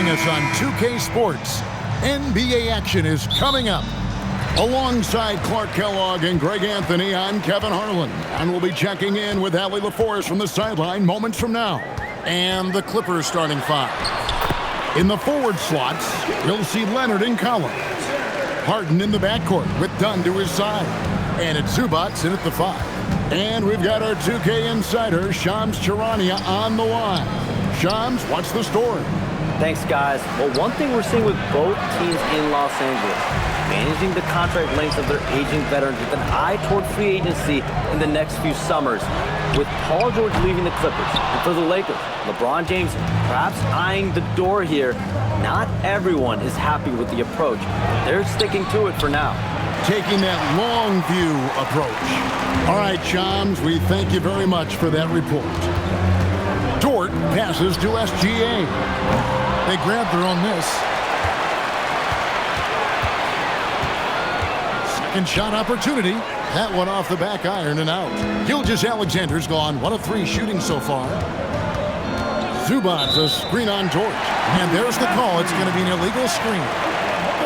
joining us on 2K Sports. NBA action is coming up. Alongside Clark Kellogg and Greg Anthony, I'm Kevin Harlan, and we'll be checking in with Allie LaForest from the sideline moments from now. And the Clippers starting five. In the forward slots, you'll see Leonard and Collins. Harden in the backcourt with Dunn to his side. And it's Zubac in at the five. And we've got our 2K insider, Shams Charania, on the line. Shams, what's the story? Thanks, guys. Well, one thing we're seeing with both teams in Los Angeles, managing the contract lengths of their aging veterans with an eye toward free agency in the next few summers. With Paul George leaving the Clippers, and for the Lakers, LeBron James perhaps eyeing the door here, not everyone is happy with the approach. They're sticking to it for now. Taking that long view approach. All right, Shams, we thank you very much for that report. Dort passes to SGA. They grab their own miss. Second shot opportunity. That one off the back iron and out. Gilgeous-Alexander's gone 1 of 3 shooting so far. Zubac, a screen on George. And there's the call. It's going to be an illegal screen.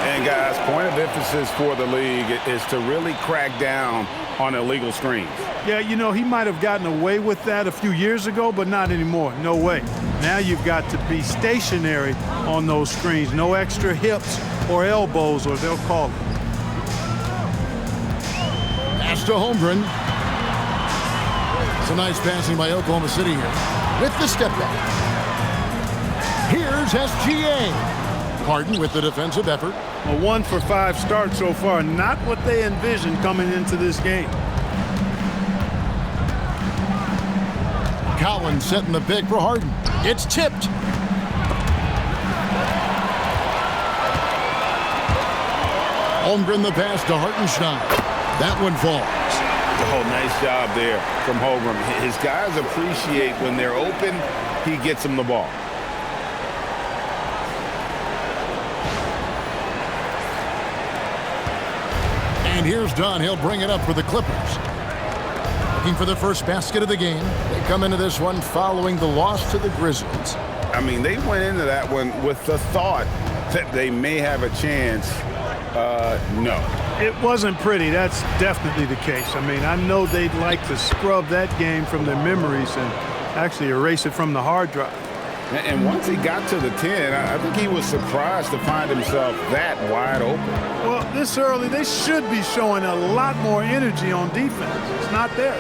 And guys, point of emphasis for the league is to really crack down on illegal screens. Yeah, you know, he might have gotten away with that a few years ago, but not anymore. No way. Now you've got to be stationary on those screens. No extra hips or elbows, or they'll call it. Pass to Holmgren. It's a nice passing by Oklahoma City here. With the step back. Here's SGA. Harden with the defensive effort. A 1 for 5 start so far. Not what they envisioned coming into this game. Collins setting the pick for Harden. It's tipped. Holmgren the pass to Hartenstein. That one falls. Oh, nice job there from Holmgren. His guys appreciate when they're open, he gets them the ball. And here's Dunn. He'll bring it up for the Clippers. Looking for the first basket of the game. They come into this one following the loss to the Grizzlies. I mean, they went into that one with the thought that they may have a chance. No. It wasn't pretty. That's definitely the case. I mean, I know they'd like to scrub that game from their memories and actually erase it from the hard drive. And once he got to the 10, I think he was surprised to find himself that wide open. Well, this early, they should be showing a lot more energy on defense. It's not there.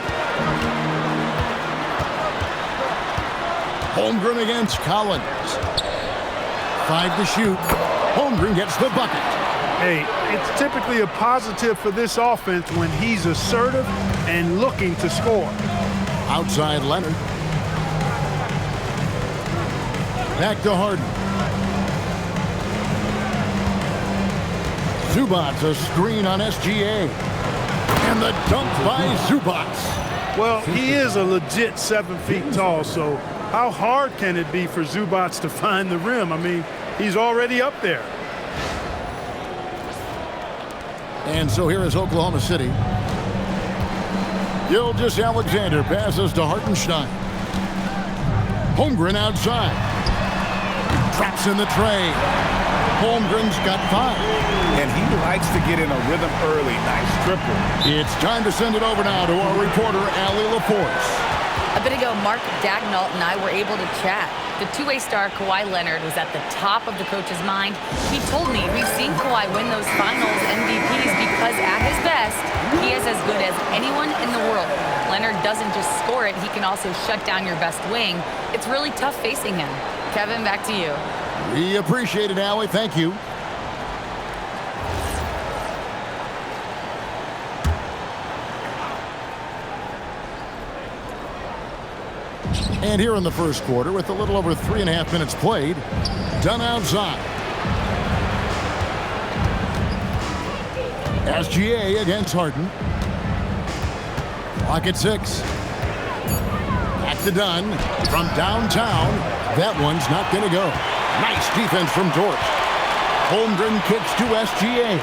Holmgren against Collins. 5 to shoot. Holmgren gets the bucket. Hey, it's typically a positive for this offense when he's assertive and looking to score. Outside Leonard. Back to Harden. Zubac, a screen on SGA. And the dunk by Zubac. Well, he is a legit 7 feet tall, so how hard can it be for Zubac to find the rim? I mean, he's already up there. And so here is Oklahoma City. Gilgeous-Alexander passes to Hartenstein. Holmgren outside. Traps in the tray. Holmgren's got 5. And he likes to get in a rhythm early. Nice triple. It's time to send it over now to our reporter, Allie LaForest. A bit ago, Mark Dagnall and I were able to chat. The two-way star Kawhi Leonard was at the top of the coach's mind. He told me we've seen Kawhi win those finals MVPs because at his best, he is as good as anyone in the world. Leonard doesn't just score it, he can also shut down your best wing. It's really tough facing him. Kevin, back to you. We appreciate it, Allie. Thank you. And here in the first quarter, with a little over 3.5 minutes played, Dunn outside. SGA against Harden. Clock at 6. Back to Dunn from downtown. That one's not going to go. Nice defense from George. Holmgren kicks to SGA.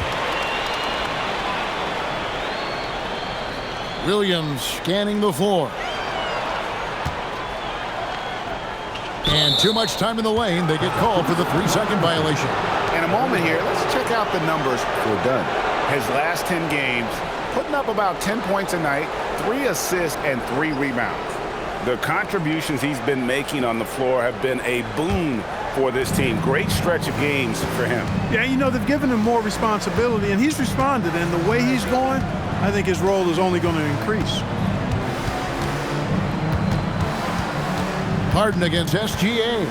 Williams scanning the floor. And too much time in the lane. They get called for the 3-second violation. In a moment here, let's check out the numbers for Dunn. His last 10 games, putting up about 10 points a night, 3 assists, and 3 rebounds. The contributions he's been making on the floor have been a boon for this team. Great stretch of games for him. Yeah, you know, they've given him more responsibility, and he's responded. And the way he's going, I think his role is only going to increase. Harden against SGA.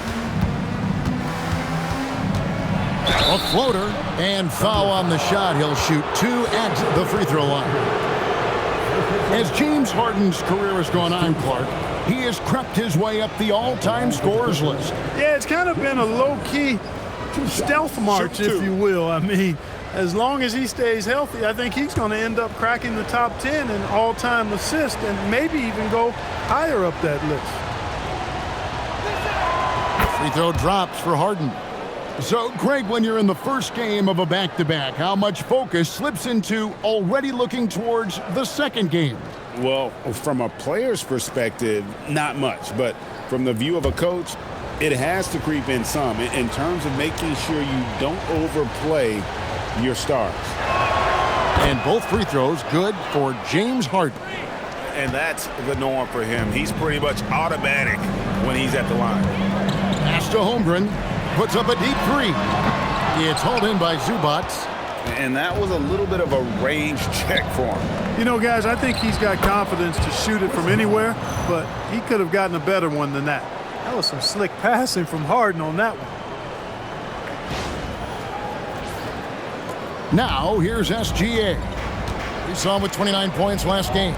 A floater and foul on the shot. He'll shoot 2 at the free throw line. As James Harden's career has gone on, Clark, he has crept his way up the all-time scorers list. Yeah, it's kind of been a low-key stealth march, if you will. I mean, as long as he stays healthy, I think he's going to end up cracking the top 10 in all-time assists and maybe even go higher up that list. Free throw drops for Harden. So, Greg, when you're in the first game of a back-to-back, how much focus slips into already looking towards the second game? Well, from a player's perspective, not much. But from the view of a coach, it has to creep in some in terms of making sure you don't overplay your stars. And both free throws good for James Harden. And that's the norm for him. He's pretty much automatic when he's at the line. Pass to Holmgren. Puts up a deep 3. It's hauled in by Zubac. And that was a little bit of a range check for him. You know, guys, I think he's got confidence to shoot it from anywhere, but he could have gotten a better one than that. That was some slick passing from Harden on that one. Now, here's SGA. We saw him with 29 points last game.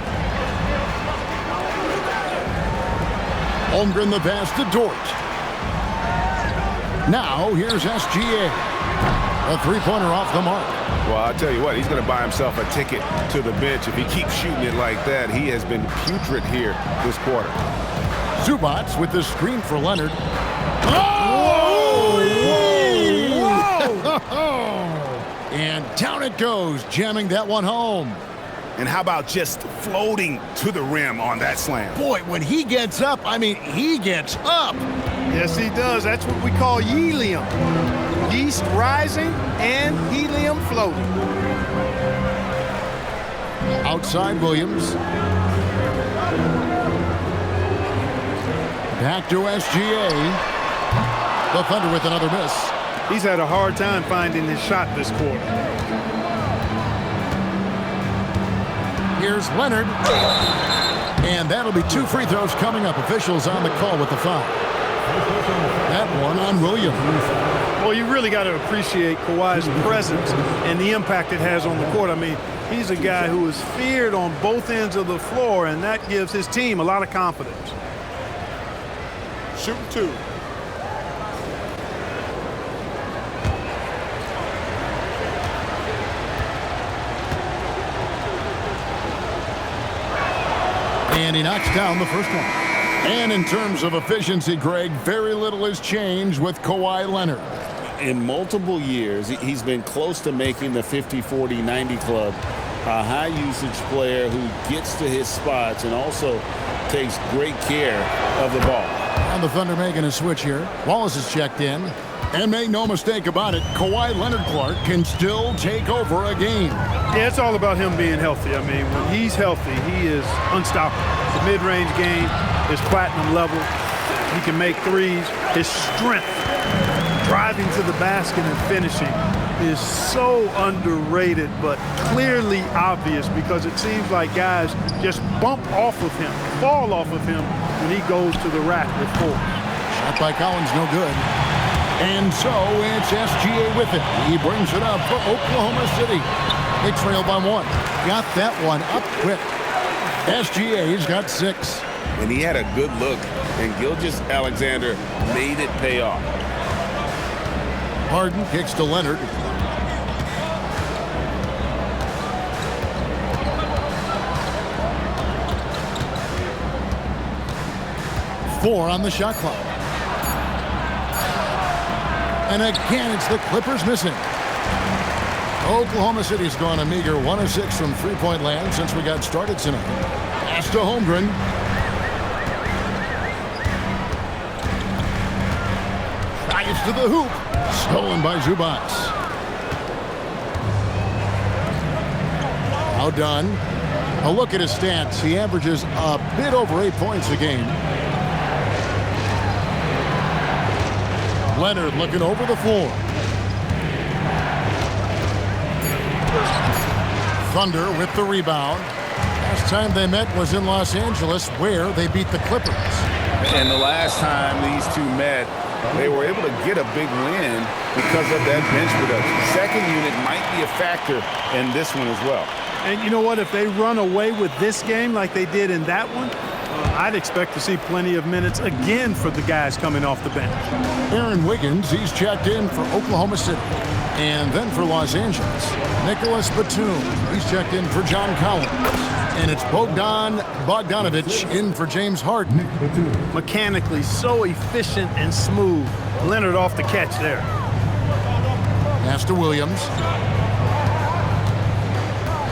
Holmgren the pass to Dort. Now, here's SGA. A three-pointer off the mark. Well, I'll tell you what, he's going to buy himself a ticket to the bench. If he keeps shooting it like that, he has been putrid here this quarter. Zubac with the screen for Leonard. Oh! Whoa! Whoa! And down it goes, jamming that one home. And how about just floating to the rim on that slam? Boy, when he gets up, I mean, he gets up. Yes, he does. That's what we call helium. Yeast rising and helium floating. Outside Williams. Back to SGA. The Thunder with another miss. He's had a hard time finding his shot this quarter. Here's Leonard. And that'll be 2 free throws coming up. Officials on the call with the foul. That one on Williams. Well, you really got to appreciate Kawhi's presence and the impact it has on the court. I mean, he's a guy who is feared on both ends of the floor, and that gives his team a lot of confidence. Shoot 2. And he knocks down the first one. And in terms of efficiency, Greg, very little has changed with Kawhi Leonard. In multiple years, he's been close to making the 50-40-90 club. A high-usage player who gets to his spots and also takes great care of the ball. And the Thunder making a switch here. Wallace is checked in. And make no mistake about it, Kawhi Leonard, Clark, can still take over a game. Yeah, it's all about him being healthy. I mean, when he's healthy, he is unstoppable. The mid-range game is platinum level. He can make threes. His strength, driving to the basket and finishing, is so underrated, but clearly obvious because it seems like guys just bump off of him, fall off of him when he goes to the rack with force. Shot by Collins, no good. And so it's SGA with it. He brings it up for Oklahoma City. They trail by 1. Got that one up quick. SGA's got 6. And he had a good look, and Gilgeous-Alexander made it pay off. Harden kicks to Leonard. Four on the shot clock. And again, it's the Clippers missing. Oklahoma City's gone a meager 1 of 6 from three-point land since we got started tonight. Pass to Holmgren. to the hoop. Stolen by Zubac. Now done. A look at his stats. He averages a bit over 8 points a game. Leonard looking over the floor. Thunder with the rebound. Last time they met was in Los Angeles, where they beat the Clippers. And the last time these two met, they were able to get a big win because of that bench production. Second unit might be a factor in this one as well. And you know what? If they run away with this game like they did in that one, I'd expect to see plenty of minutes again for the guys coming off the bench. Aaron Wiggins, he's checked in for Oklahoma City. And then for Los Angeles, Nicholas Batum, he's checked in for John Collins. And it's Bogdan Bogdanovic in for James Harden. Mechanically so efficient and smooth. Leonard off the catch there. Pass to Williams.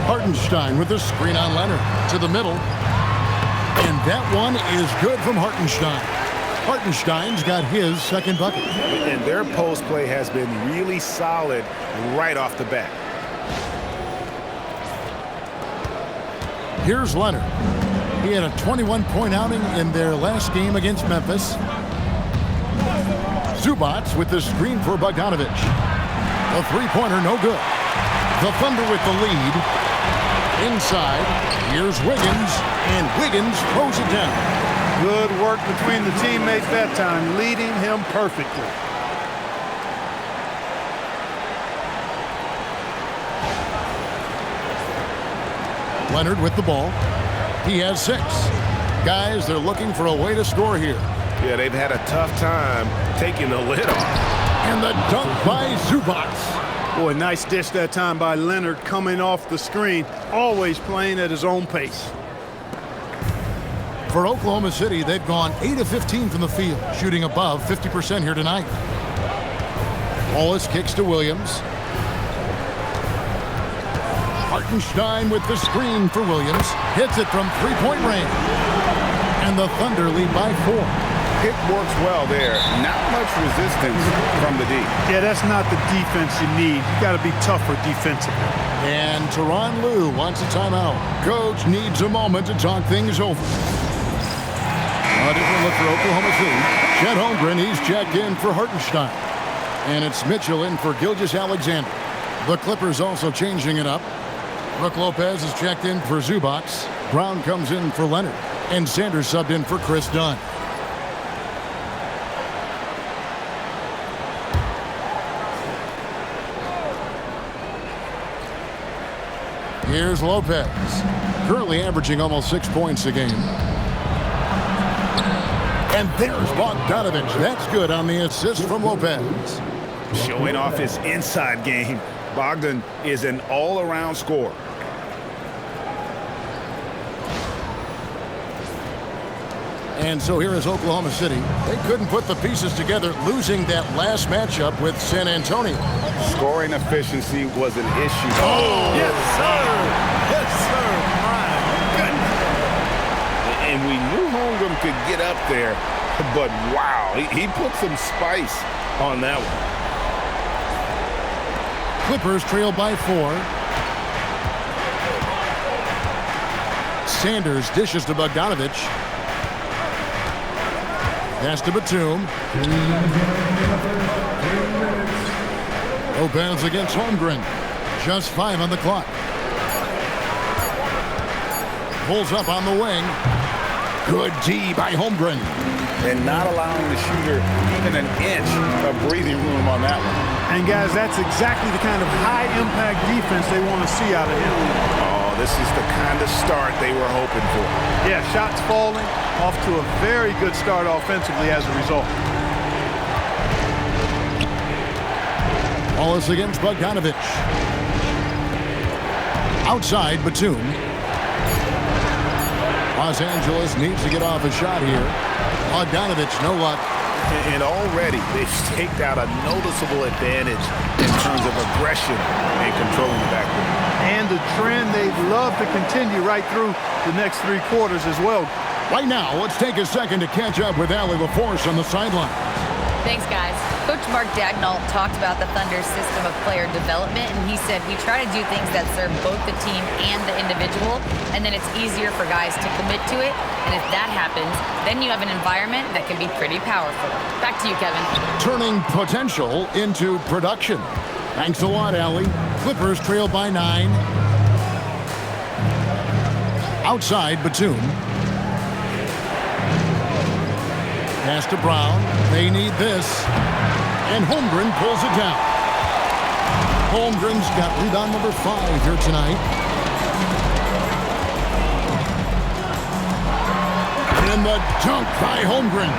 Hartenstein with the screen on Leonard to the middle. And that one is good from Hartenstein. Hartenstein's got his second bucket. And their post play has been really solid right off the bat. Here's Leonard. He had a 21-point outing in their last game against Memphis. Zubac with the screen for Bogdanovic. The three-pointer, no good. The Thunder with the lead. Inside, here's Wiggins, and Wiggins throws it down. Good work between the teammates that time, leading him perfectly. Leonard with the ball. He has 6. Guys, they're looking for a way to score here. Yeah, they've had a tough time taking the lid off. And the dunk by Zubac. Boy, nice dish that time by Leonard coming off the screen, always playing at his own pace. For Oklahoma City, they've gone 8 of 15 from the field, shooting above 50% here tonight. Wallace kicks to Williams. Hartenstein with the screen for Williams. Hits it from three-point range. And the Thunder lead by 4. Pick works well there. Not much resistance from the D. Yeah, that's not the defense you need. You got to be tougher defensively. And Tyronn Lue wants a timeout. Coach needs a moment to talk things over. A different look for Oklahoma City. Chet Holmgren, he's checked in for Hartenstein. And it's Mitchell in for Gilgeous-Alexander. The Clippers also changing it up. Brook Lopez is checked in for Zubac. Brown comes in for Leonard. And Sanders subbed in for Chris Dunn. Here's Lopez, currently averaging almost 6 points a game. And there's Bogdanovic. That's good on the assist from Lopez. Showing off his inside game. Bogdan is an all-around scorer. And so here is Oklahoma City. They couldn't put the pieces together, losing that last matchup with San Antonio. Scoring efficiency was an issue. Oh, Yes, sir. Yes, sir. My goodness. And we knew Holmgren could get up there, but wow, he put some spice on that one. Clippers trail by 4. Sanders dishes to Bogdanovic. Pass to Batum. Lopez against Holmgren. Just 5 on the clock. Pulls up on the wing. Good D by Holmgren. And not allowing the shooter even an inch of breathing room on that one. And guys, that's exactly the kind of high-impact defense they want to see out of him. Oh, this is the kind of start they were hoping for. Yeah, shots falling, off to a very good start offensively as a result. Wallace against Bogdanovic. Outside, Batum. Los Angeles needs to get off a shot here. Bogdanovic, no luck. And already they've staked out a noticeable advantage in terms of aggression and controlling the backcourt. And the trend they'd love to continue right through the next 3 quarters as well. Right now, let's take a second to catch up with Allie LaForce on the sideline. Thanks, guys. Coach Mark Daigneault talked about the Thunder's system of player development, and he said we try to do things that serve both the team and the individual, and then it's easier for guys to commit to it. And if that happens, then you have an environment that can be pretty powerful. Back to you, Kevin. Turning potential into production. Thanks a lot, Allie. Clippers trail by 9. Outside, Batum. Pass to Brown. They need this. And Holmgren pulls it down. Holmgren's got rebound number 5 here tonight. And the dunk by Holmgren.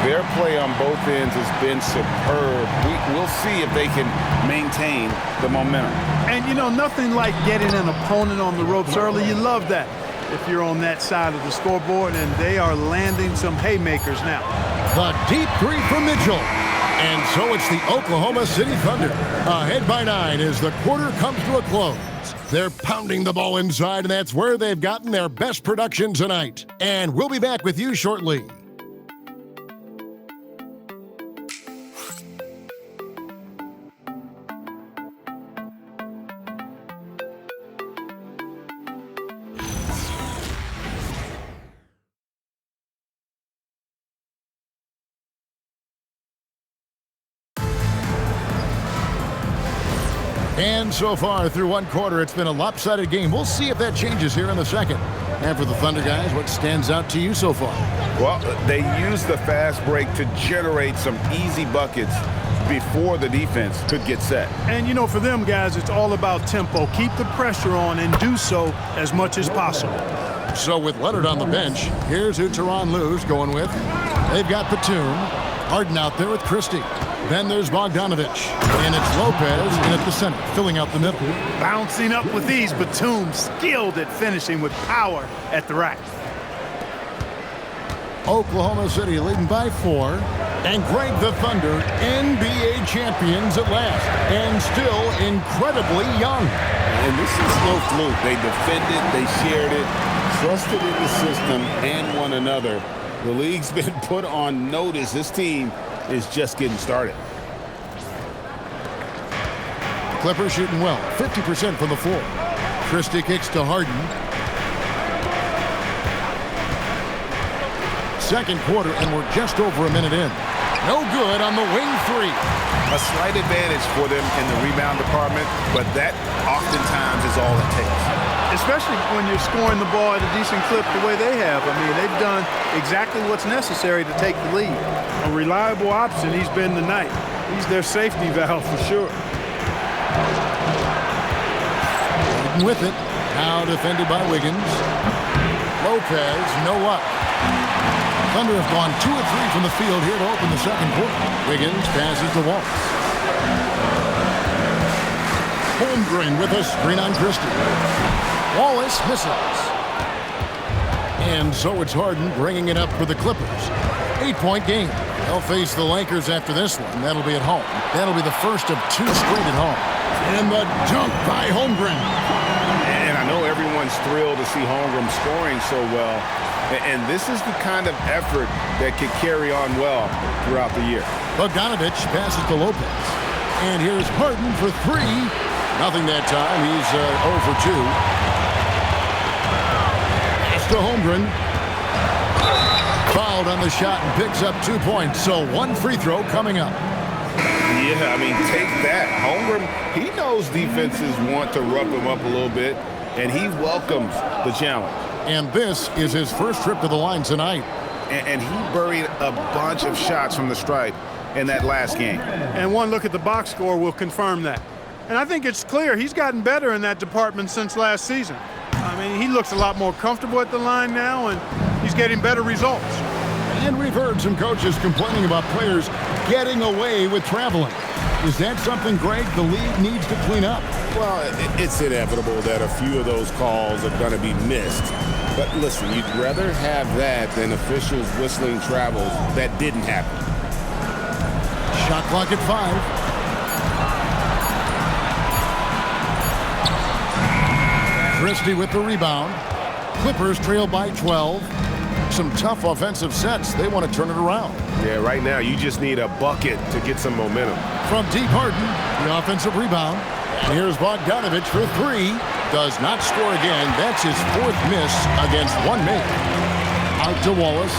Their play on both ends has been superb. We'll see if they can maintain the momentum. And, you know, nothing like getting an opponent on the ropes early. You love that if you're on that side of the scoreboard, and they are landing some haymakers now. The deep 3 from Mitchell. And so it's the Oklahoma City Thunder ahead by 9 as the quarter comes to a close. They're pounding the ball inside, and that's where they've gotten their best production tonight. And we'll be back with you shortly. And so far through one quarter, it's been a lopsided game. We'll see if that changes here in the second. And for the Thunder guys, what stands out to you so far? Well, they used the fast break to generate some easy buckets before the defense could get set. And, you know, for them guys, it's all about tempo. Keep the pressure on and do so as much as possible. So with Leonard on the bench, here's who Tyronn Lue's going with. They've got Batum. Harden out there with Christie. Then there's Bogdanovich. And it's Lopez in at the center, filling out the middle. Bouncing up with ease, Batum skilled at finishing with power at the rack. Oklahoma City leading by 4. And Greg, the Thunder, NBA champions at last. And still incredibly young. And this is no fluke. They defended, they shared it, trusted in the system and one another. The league's been put on notice. This team is just getting started. Clippers shooting well, 50% from the floor. Christie kicks to Harden. Second quarter, and we're just over a minute in. No good on the wing 3. A slight advantage for them in the rebound department, but that oftentimes is all it takes. Especially when you're scoring the ball at a decent clip the way they have. I mean, they've done exactly what's necessary to take the lead. A reliable option he's been tonight. He's their safety valve for sure. With it, now defended by Wiggins. Lopez, no luck. Thunder have gone 2 of 3 from the field here to open the second quarter. Wiggins passes the Wallace. Holmgren with a screen on Christie. Wallace misses. And so it's Harden bringing it up for the Clippers. 8-point game. They'll face the Lakers after this one. That'll be at home. That'll be the first of 2 straight at home. And the dunk by Holmgren. And I know everyone's thrilled to see Holmgren scoring so well. And this is the kind of effort that could carry on well throughout the year. Bogdanovich passes to Lopez. And here's Harden for 3. Nothing that time. He's 0 for 2. Pass to Holmgren. Fouled on the shot and picks up 2 points. So 1 free throw coming up. Yeah, I mean, take that. Holmgren, he knows defenses want to rough him up a little bit, and he welcomes the challenge. And this is his first trip to the line tonight. And he buried a bunch of shots from the stripe in that last game. And one look at the box score will confirm that. And I think it's clear he's gotten better in that department since last season. I mean, he looks a lot more comfortable at the line now, and he's getting better results. And we've heard some coaches complaining about players getting away with traveling. Is that something, Greg, the league needs to clean up? Well, it's inevitable that a few of those calls are going to be missed. But listen, you'd rather have that than officials whistling travels that didn't happen. Shot clock at 5. Christie with the rebound. Clippers trail by 12. some tough offensive sets. They want to turn it around. Yeah, right now you just need a bucket to get some momentum. From deep, Harden, the offensive rebound. Here's Bogdanovic for three. Does not score again. That's his fourth miss against one make. Out to Wallace.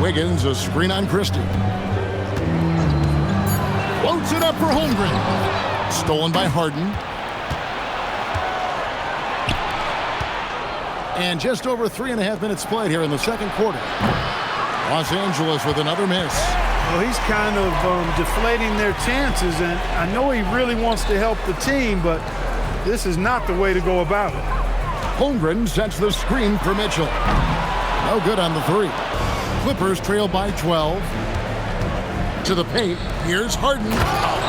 Wiggins, a screen on Christie. Floats it up for Holmgren. Stolen by Harden. And just over 3.5 minutes played here in the second quarter. Los Angeles with another miss. Well, he's kind of deflating their chances, and I know he really wants to help the team, but this is not the way to go about it. Holmgren sets the screen for Mitchell. No good on the three. Clippers trail by 12. To the paint. Here's Harden.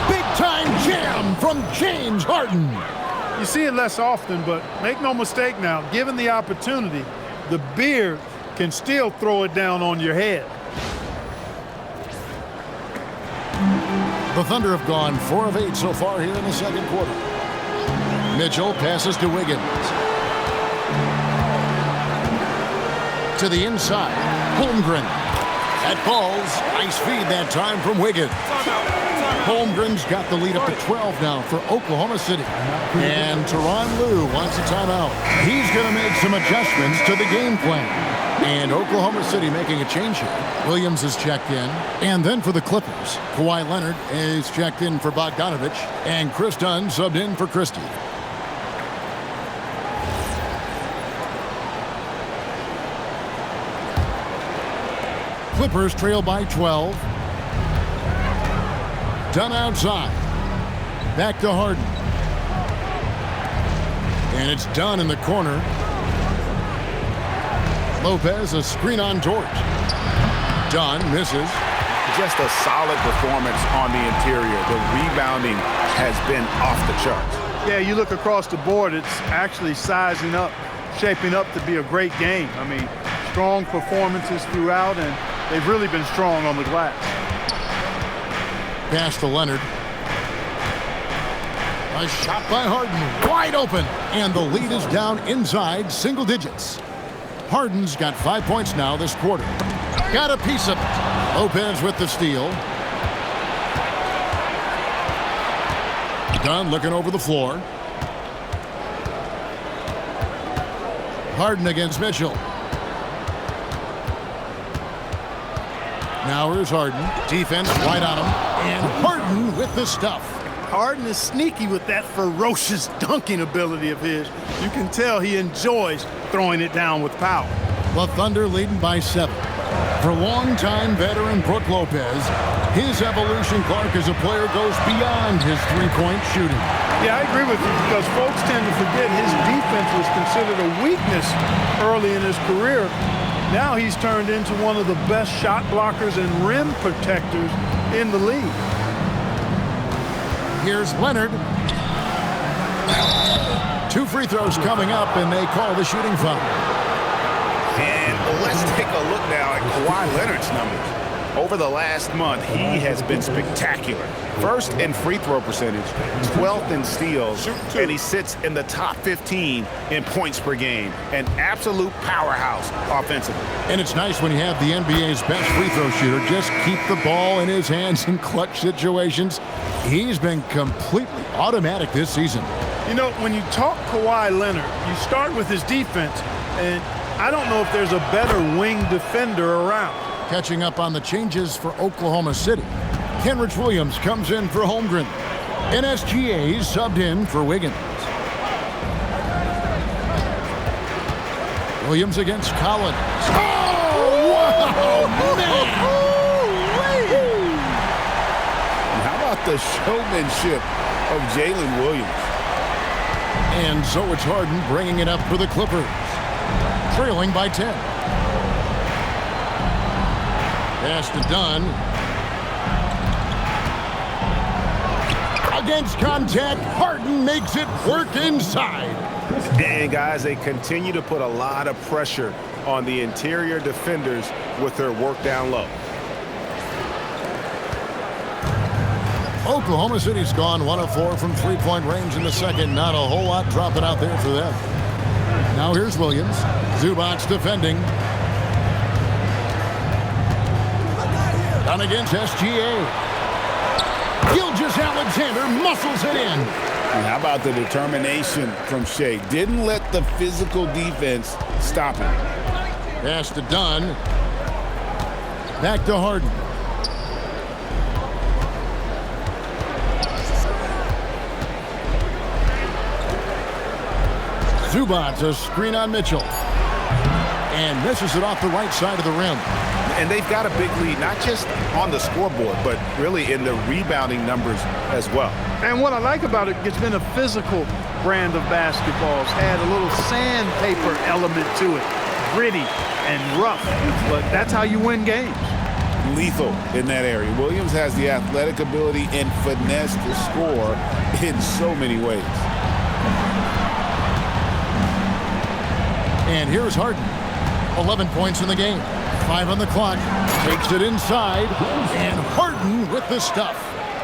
Big-time jam from James Harden. You see it less often, but make no mistake now, given the opportunity, the beard can still throw it down on your head. The Thunder have gone 4 of 8 so far here in the second quarter. Mitchell passes to Wiggins. To the inside, Holmgren. That falls. Nice feed that time from Wiggins. Holmgren's got the lead up to 12 now for Oklahoma City. And Tyronn Lue wants a timeout. He's going to make some adjustments to the game plan. And Oklahoma City making a change here. Williams is checked in. And then for the Clippers, Kawhi Leonard is checked in for Bogdanovic. And Chris Dunn subbed in for Christie. Clippers trail by 12. Dunn outside. Back to Harden. And it's Dunn in the corner. Lopez, a screen on George. Dunn misses. Just a solid performance on the interior. The rebounding has been off the charts. Yeah, you look across the board, it's actually sizing up, shaping up to be a great game. I mean, strong performances throughout, and they've really been strong on the glass. Pass to Leonard. A shot by Harden, wide open, and the lead is down inside single digits. Harden's got 5 points now this quarter. Got a piece of it. Lopez with the steal. Dunn looking over the floor. Harden against Mitchell. Now here's Harden. Defense right on him. And Harden with the stuff. Harden is sneaky with that ferocious dunking ability of his. You can tell he enjoys throwing it down with power. The Thunder leading by 7. For longtime veteran Brook Lopez, his evolution, Clark, as a player goes beyond his three-point shooting. Yeah, I agree with you because folks tend to forget his defense was considered a weakness early in his career. Now he's turned into one of the best shot blockers and rim protectors in the league. Here's Leonard. 2 free throws coming up, and they call the shooting foul. And let's take a look now at Kawhi Leonard's numbers. Over the last month, he has been spectacular. First in free throw percentage, 12th in steals, and he sits in the top 15 in points per game. An absolute powerhouse offensively. And it's nice when you have the NBA's best free throw shooter just keep the ball in his hands in clutch situations. He's been completely automatic this season. You know, when you talk Kawhi Leonard, you start with his defense, and I don't know if there's a better wing defender around. Catching up on the changes for Oklahoma City. Kenrich Williams comes in for Holmgren. And SGA subbed in for Wiggins. Williams against Collins. Oh, wow, man! How about the showmanship of Jalen Williams? And so it's Harden bringing it up for the Clippers. Trailing by 10. Pass to Dunn. Against contact, Harden makes it work inside. And guys, they continue to put a lot of pressure on the interior defenders with their work down low. Oklahoma City's gone 1 of 4 from three-point range in the second. Not a whole lot dropping out there for them. Now here's Williams. Zubac defending. Done against SGA. Gilgeous-Alexander muscles it in. And how about the determination from Shai? Didn't let the physical defense stop him. Pass to Dunn. Back to Harden. Zubac, a screen on Mitchell. And misses it off the right side of the rim. And they've got a big lead, not just on the scoreboard, but really in the rebounding numbers as well. And what I like about it, it's been a physical brand of basketball. It's had a little sandpaper element to it. Gritty and rough, but that's how you win games. Lethal in that area. Williams has the athletic ability and finesse to score in so many ways. And here's Harden. 11 points in the game. 5 on the clock. Takes it inside. And Harden with the stuff.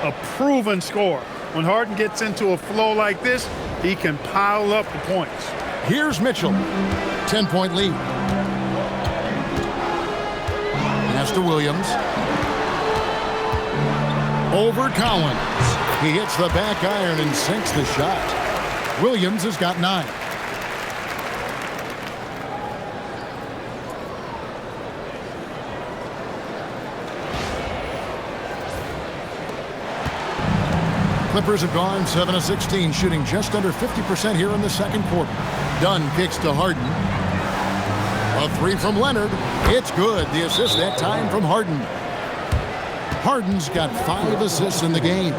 A proven scorer. When Harden gets into a flow like this, he can pile up the points. Here's Mitchell. 10-point lead. Pass to Williams. Over Collins. He hits the back iron and sinks the shot. Williams has got 9. Clippers have gone 7 of 16, shooting just under 50% here in the second quarter. Dunn kicks to Harden. A 3 from Leonard. It's good. The assist that time from Harden. Harden's got 5 assists in the game.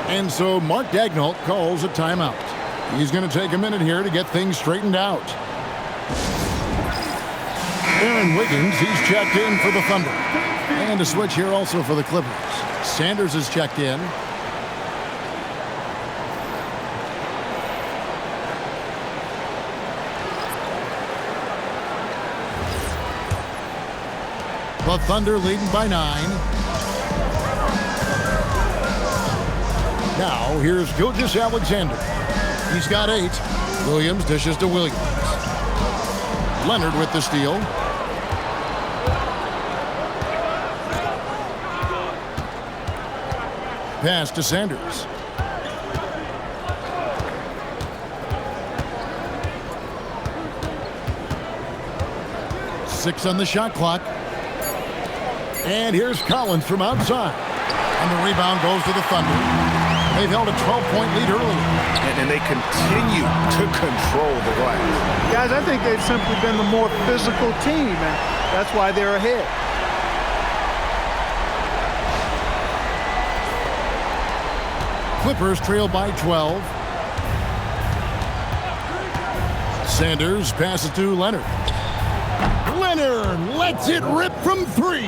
And so Mark Daigneault calls a timeout. He's going to take a minute here to get things straightened out. Aaron Wiggins, he's checked in for the Thunder. And a switch here also for the Clippers. Sanders is checked in. The Thunder leading by 9. Now here's Gilgeous-Alexander. He's got 8. Williams dishes to Williams. Leonard with the steal. Pass to Sanders. Six on the shot clock. And here's Collins from outside. And the rebound goes to the Thunder. They've held a 12-point lead early. And they continue to control the glass. Guys, I think they've simply been the more physical team, and that's why they're ahead. Clippers trail by 12. Sanders passes to Leonard. Leonard lets it rip from 3.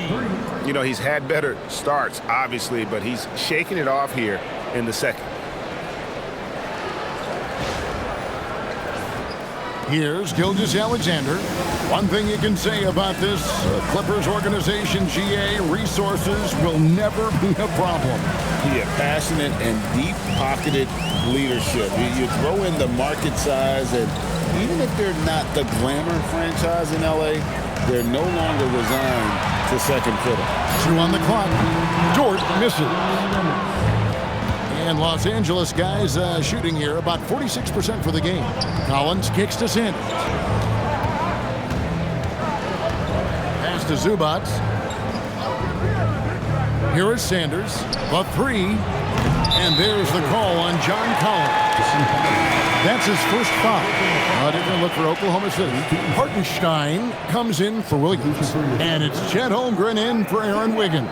You know, he's had better starts, obviously, but he's shaking it off here in the second. Here's Gilgeous-Alexander. One thing you can say about this Clippers organization, GA, resources will never be a problem. Yeah, passionate and deep-pocketed leadership. You throw in the market size, and even if they're not the glamour franchise in LA, they're no longer resigned to second fiddle. 2 on the clock. Dort misses. And Los Angeles guys shooting here about 46% for the game. Collins kicks to Sanders. Pass to Zubac. Here is Sanders. The 3. And there's the call on John Collins. That's his first foul. A different look for Oklahoma City. Hartenstein comes in for Williams. And it's Chet Holmgren in for Aaron Wiggins.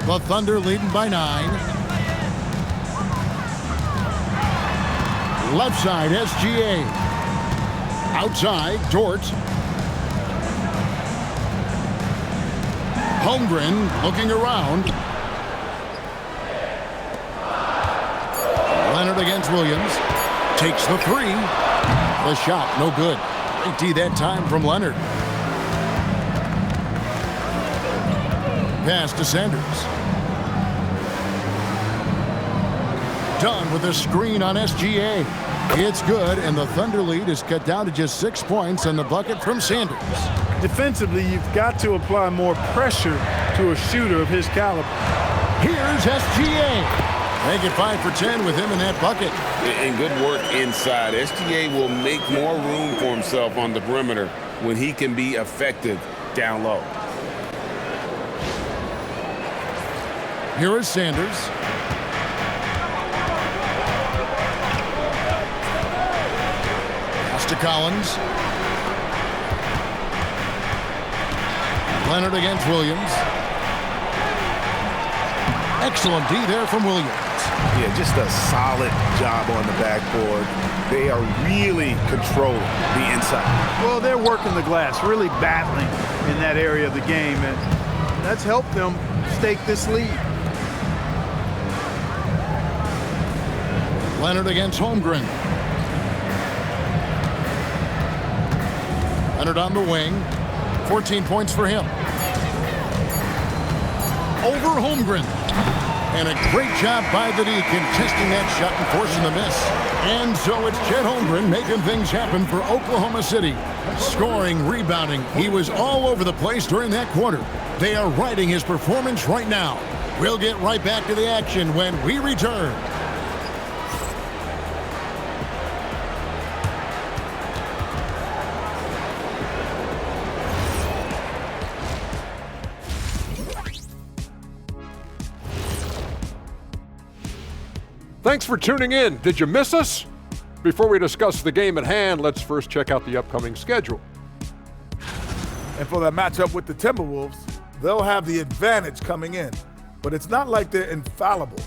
The Thunder leading by 9. Left side, SGA. Outside, Dort. Holmgren looking around. Leonard against Williams. Takes the 3. The shot, no good. Great D that time from Leonard. pass to Sanders. Done with a screen on SGA. It's good, and the Thunder lead is cut down to just 6 points on the bucket from Sanders. Defensively, you've got to apply more pressure to a shooter of his caliber. Here's SGA. Make it 5 for 10 with him in that bucket. And good work inside. SGA will make more room for himself on the perimeter when he can be effective down low. Here is Sanders. Pass to Collins. Leonard against Williams. Excellent D there from Williams. Yeah, just a solid job on the backboard. They are really controlling the inside. Well, they're working the glass, really battling in that area of the game, and that's helped them stake this lead. Leonard against Holmgren. Leonard on the wing. 14 points for him. Over Holmgren. And a great job by the D contesting that shot and forcing the miss. And so it's Chet Holmgren making things happen for Oklahoma City. Scoring, rebounding. He was all over the place during that quarter. They are riding his performance right now. We'll get right back to the action when we return. Thanks for tuning in. Did you miss us? Before we discuss the game at hand, let's first check out the upcoming schedule. And for that matchup with the Timberwolves, they'll have the advantage coming in. But it's not like they're infallible.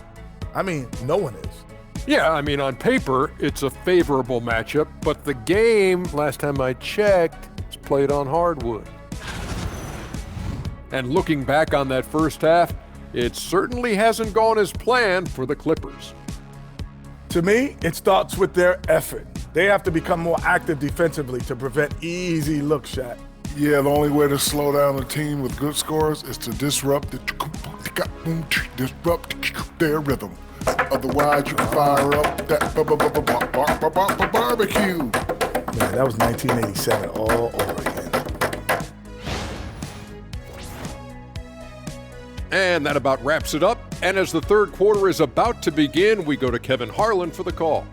I mean, no one is. Yeah, I mean, on paper, it's a favorable matchup, but the game, last time I checked, is played on hardwood. And looking back on that first half, it certainly hasn't gone as planned for the Clippers. To me, it starts with their effort. They have to become more active defensively to prevent easy look shot. Yeah, the only way to slow down a team with good scores is to disrupt their rhythm. Otherwise, you can fire up that barbecue. Man, that was 1987 all over again. And that about wraps it up. And as the third quarter is about to begin, we go to Kevin Harlan for the call.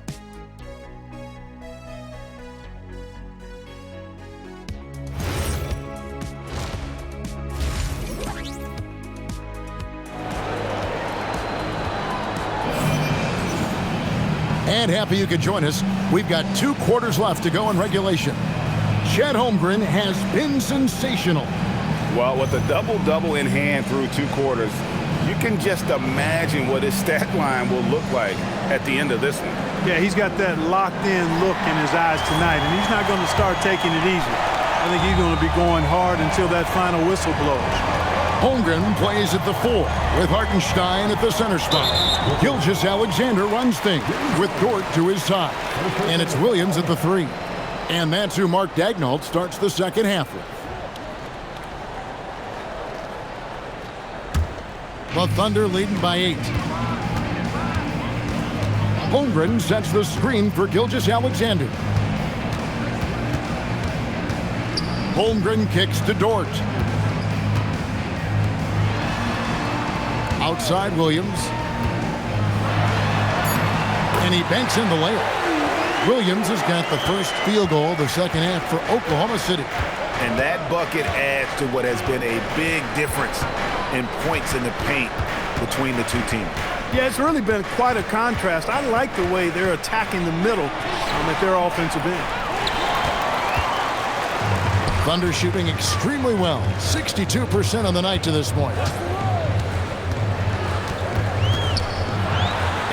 And happy you could join us. We've got 2 quarters left to go in regulation. Chet Holmgren has been sensational. Well, with a double-double in hand through 2 quarters, you can just imagine what his stat line will look like at the end of this one. Yeah, he's got that locked-in look in his eyes tonight, and he's not going to start taking it easy. I think he's going to be going hard until that final whistle blows. Holmgren plays at the 4 with Hartenstein at the center spot. Gilgeous-Alexander runs things with Dort to his side. And it's Williams at the 3. And that's who Mark Daigneault starts the second half with. The Thunder leading by 8. Holmgren sets the screen for Gilgeous-Alexander. Holmgren kicks to Dort. Outside Williams. And he banks in the layup. Williams has got the first field goal of the second half for Oklahoma City. And that bucket adds to what has been a big difference in points in the paint between the 2 teams. Yeah, it's really been quite a contrast. I like the way they're attacking the middle at their offensive end. Thunder shooting extremely well. 62% on the night to this point.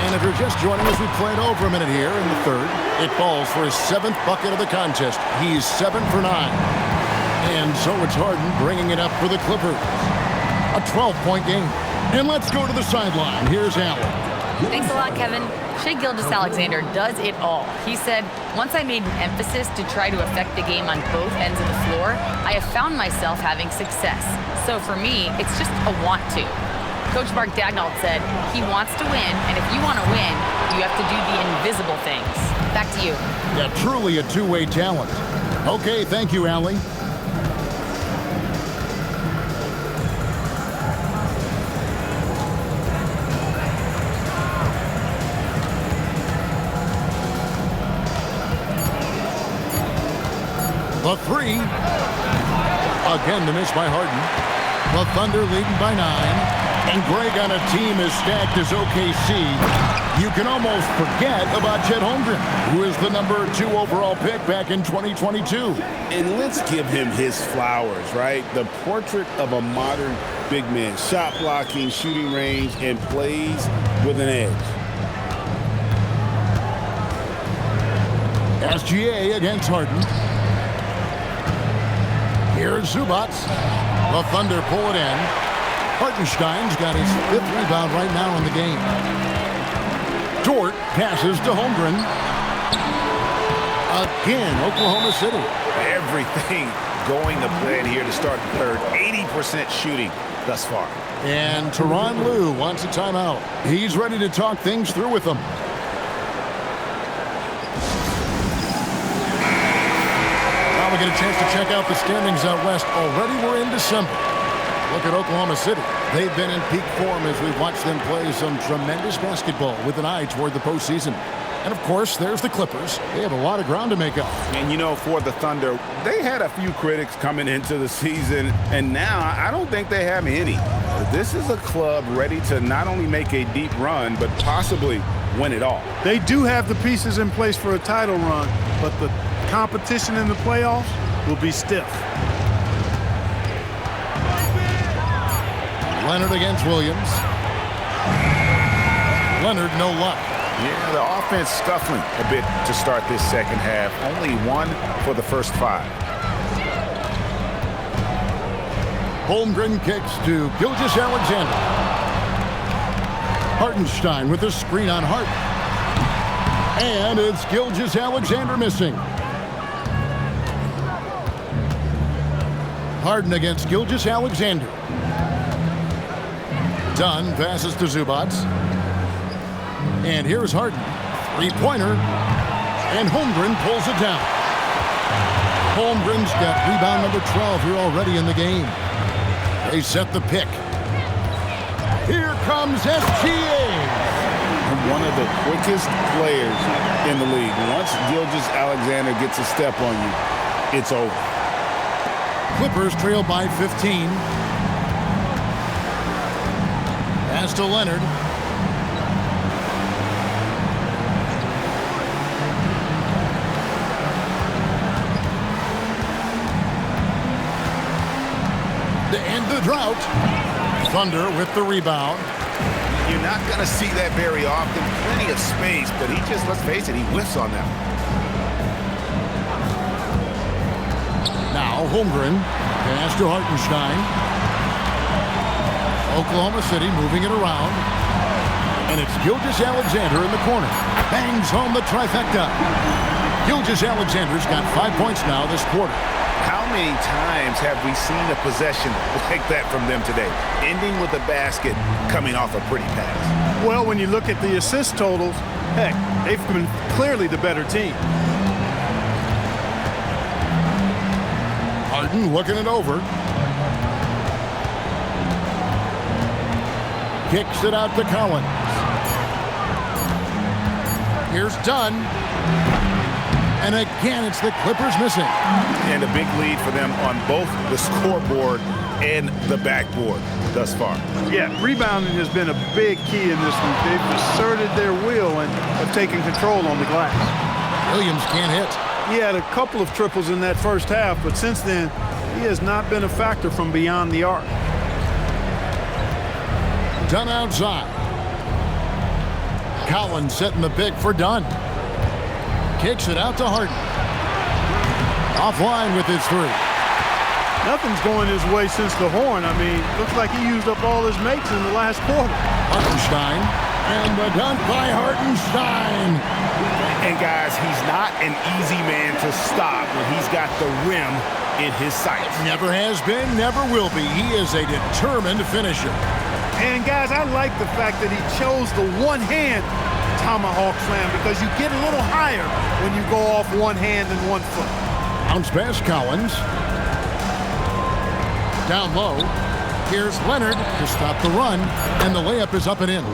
And if you're just joining us, we played over a minute here in the third. It falls for his 7th bucket of the contest. He's 7 for 9. And so it's Harden bringing it up for the Clippers. A 12-point game. And let's go to the sideline. Here's Allen. Thanks a lot, Kevin. Shai Gilgeous-Alexander does it all. He said, once I made an emphasis to try to affect the game on both ends of the floor, I have found myself having success. So for me, it's just a want to. Coach Mark Daigneault said he wants to win, and if you want to win, you have to do the invisible things. Back to you. Yeah, truly a two-way talent. Okay, thank you, Allie. The three. Again, the miss by Harden. The Thunder leading by 9. And Greg, on a team as stacked as OKC, you can almost forget about Chet Holmgren, who is the number 2 overall pick back in 2022. And let's give him his flowers, right? The portrait of a modern big man. Shot blocking, shooting range, and plays with an edge. SGA against Harden. Here's Zubac. The Thunder pull it in. Hartenstein's got his 5th rebound right now in the game. Dort passes to Holmgren. Again, Oklahoma City. Everything going to plan here to start the third. 80% shooting thus far. And Tyronn Lue wants a timeout. He's ready to talk things through with them. Now we get a chance to check out the standings out west. Already we're in December. Look at Oklahoma City. They've been in peak form as we've watched them play some tremendous basketball with an eye toward the postseason. And, of course, there's the Clippers. They have a lot of ground to make up. And, you know, for the Thunder, they had a few critics coming into the season, and now I don't think they have any. This is a club ready to not only make a deep run, but possibly win it all. They do have the pieces in place for a title run, but the competition in the playoffs will be stiff. Leonard against Williams. Leonard, no luck. Yeah, the offense scuffling a bit to start this second half. Only 1 for the first 5. Holmgren kicks to Gilgeous-Alexander. Hartenstein with a screen on Hart. And it's Gilgeous-Alexander missing. Harden against Gilgeous-Alexander. Dunn passes to Zubac. And here's Harden. 3-pointer. And Holmgren pulls it down. Holmgren's got rebound number 12 here already in the game. They set the pick. Here comes SGA. One of the quickest players in the league. Once Gilgeous-Alexander gets a step on you, it's over. Clippers trail by 15. Pass to Leonard. To end the drought. Thunder with the rebound. You're not going to see that very often. Plenty of space, but he just, let's face it, he whiffs on that. Now Holmgren. Pass to Hartenstein. Oklahoma City moving it around. And it's Gilgeous-Alexander in the corner. Bangs home the trifecta. Gilgeous-Alexander's got 5 points now this quarter. How many times have we seen a possession like that from them today? Ending with a basket, coming off a pretty pass. Well, when you look at the assist totals, heck, they've been clearly the better team. Harden looking it over. Kicks it out to Collins. Here's Dunn. And again, it's the Clippers missing. And a big lead for them on both the scoreboard and the backboard thus far. Yeah, rebounding has been a big key in this one. They've asserted their will and have taken control on the glass. Williams can't hit. He had a couple of triples in that first half, but since then, he has not been a factor from beyond the arc. Dunn outside. Collins setting the pick for Dunn. Kicks it out to Harden. Offline with his 3. Nothing's going his way since the horn. I mean, looks like he used up all his mates in the last quarter. Hartenstein And the dunk by Hardenstein. And guys, he's not an easy man to stop when he's got the rim in his sights. Never has been, never will be. He is a determined finisher. And guys, I like the fact that he chose the one-hand tomahawk slam because you get a little higher when you go off one hand and 1 foot. Bounce pass Collins. Down low. Here's Leonard to stop the run, and the layup is up and in.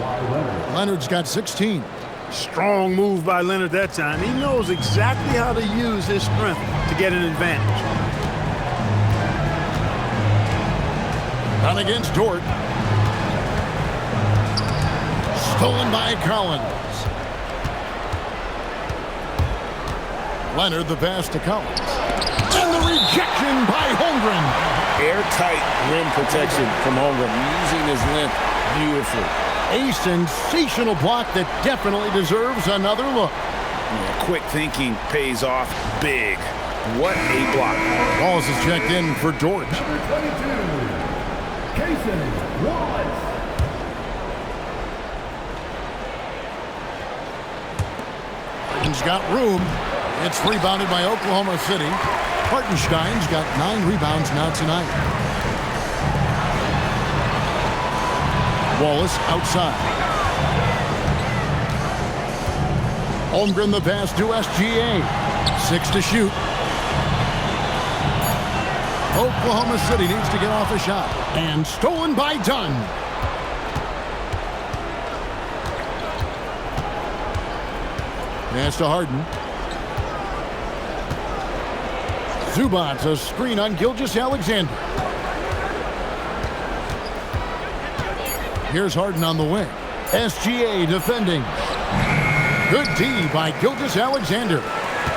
Leonard's got 16. Strong move by Leonard that time. He knows exactly how to use his strength to get an advantage. Down against Dort. Stolen by Collins. Leonard the pass to Collins. And the rejection by Holmgren. Airtight rim protection from Holmgren, using his length beautifully. A sensational block that definitely deserves another look. Yeah, quick thinking pays off big. What a block. Balls is checked in for Dort. Harden's got room. It's rebounded by Oklahoma City. Hartenstein's got 9 rebounds now tonight. Wallace outside. Holmgren the pass to SGA. 6 to shoot. Oklahoma City needs to get off a shot. And stolen by Dunn. Pass to Harden. Zubac, a screen on Gilgeous-Alexander. Here's Harden on the wing. SGA defending. Good D by Gilgeous-Alexander.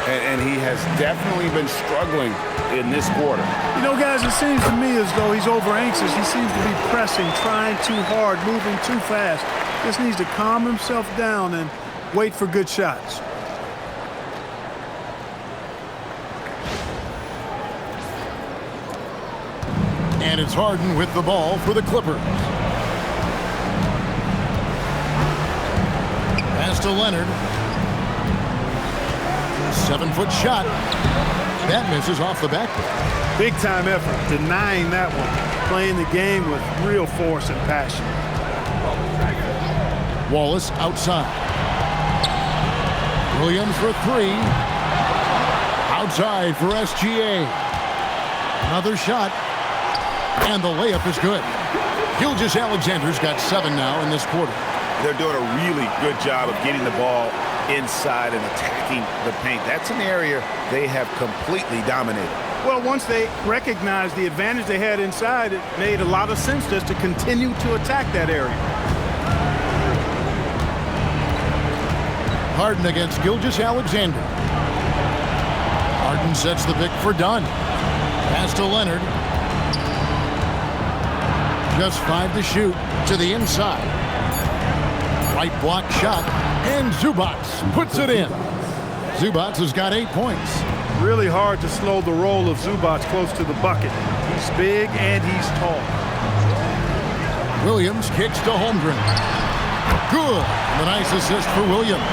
And he has definitely been struggling in this quarter. You know, guys, it seems to me as though he's over anxious. He seems to be pressing, trying too hard, moving too fast. Just needs to calm himself down and wait for good shots. And it's Harden with the ball for the Clippers. Pass to Leonard. 7-foot shot. That misses off the backboard. Big time effort, denying that one. Playing the game with real force and passion. Wallace outside. Williams for 3. Outside for SGA. Another shot. And the layup is good. Gilgeous-Alexander's got 7 now in this quarter. They're doing a really good job of getting the ball inside and attacking the paint. That's an area they have completely dominated. Well, once they recognized the advantage they had inside, it made a lot of sense just to continue to attack that area. Harden against Gilgeous-Alexander. Harden sets the pick for Dunn. Pass to Leonard. Just 5 to shoot to the inside. Right block shot, and Zubac puts it in. Zubac has got 8 points. Really hard to slow the roll of Zubac close to the bucket. He's big and he's tall. Williams kicks to Holmgren. Good. And a nice assist for Williams.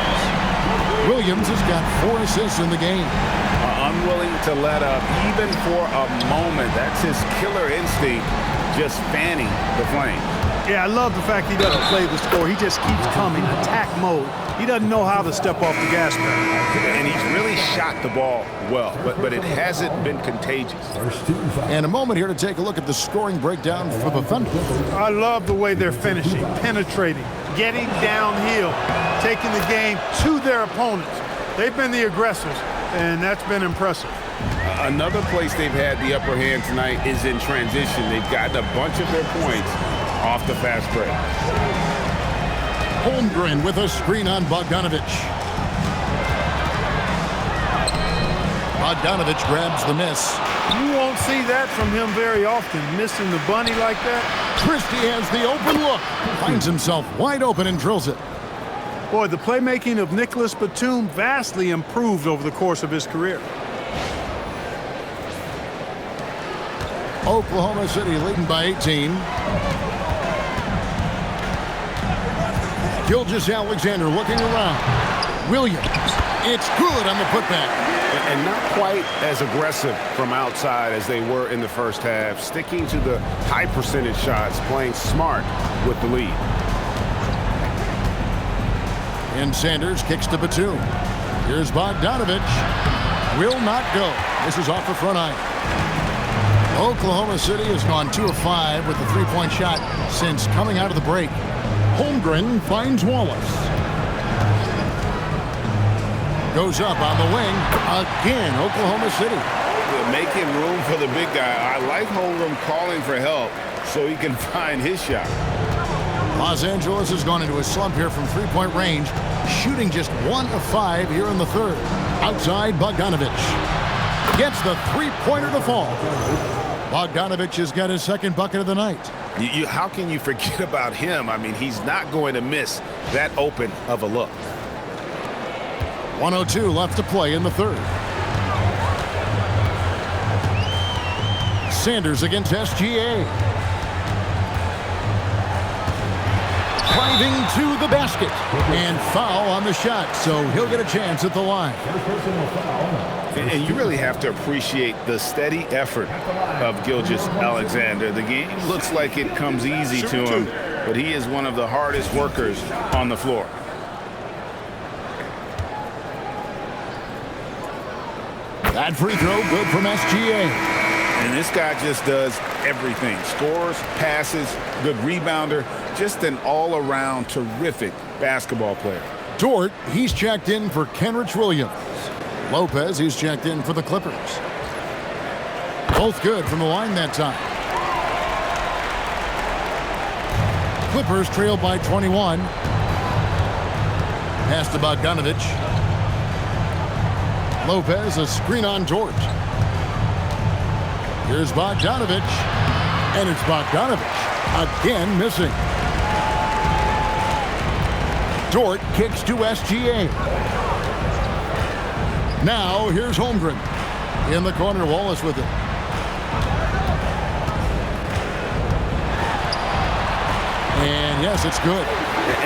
Williams has got 4 assists in the game. Unwilling to let up even for a moment. That's his killer instinct, just fanning the flame. Yeah, I love the fact he doesn't play the score. He just keeps coming, attack mode. He doesn't know how to step off the gas pedal. And he's really shot the ball well, but it hasn't been contagious. And a moment here to take a look at the scoring breakdown for the Thunder. I love the way they're finishing, penetrating, getting downhill, taking the game to their opponents. They've been the aggressors, and that's been impressive. Another place they've had the upper hand tonight is in transition. They've gotten a bunch of their points off the fast break. Holmgren with a screen on Bogdanovic. Bogdanovic grabs the miss. You won't see that from him very often, missing the bunny like that. Christie has the open look. Finds himself wide open and drills it. Boy, the playmaking of Nicholas Batum vastly improved over the course of his career. Oklahoma City leading by 18. Gilgeous-Alexander looking around. Williams. It's good on the putback. And not quite as aggressive from outside as they were in the first half. Sticking to the high percentage shots, playing smart with the lead. And Sanders kicks to Batum. Here's Bogdanovich. Will not go. This is off the front iron. Oklahoma City has gone 2 of 5 with the three-point shot since coming out of the break. Holmgren finds Wallace. Goes up on the wing. Again, Oklahoma City. Making room for the big guy. I like Holmgren calling for help so he can find his shot. Los Angeles has gone into a slump here from three-point range, shooting just 1 of 5 here in the third. Outside, Bogdanovich gets the three-pointer to fall. Bogdanovich has got his second bucket of the night. How can you forget about him? I mean, he's not going to miss that open of a look. 1:02 left to play in the third. Sanders against SGA. Driving to the basket. And foul on the shot, so he'll get a chance at the line. And you really have to appreciate the steady effort of Gilgeous-Alexander. The game looks like it comes easy to him, but he is one of the hardest workers on the floor. That free throw good from SGA. And this guy just does everything. Scores, passes, good rebounder, just an all-around terrific basketball player. Dort, he's checked in for Kenrich Williams. Lopez, he's checked in for the Clippers. Both good from the line that time. Clippers trail by 21. Pass to Bogdanovich. Lopez, a screen on Dort. Here's Bogdanovich. And it's Bogdanovich. Again missing. Dort kicks to SGA. Now here's Holmgren. In the corner, Wallace with it. And yes, it's good.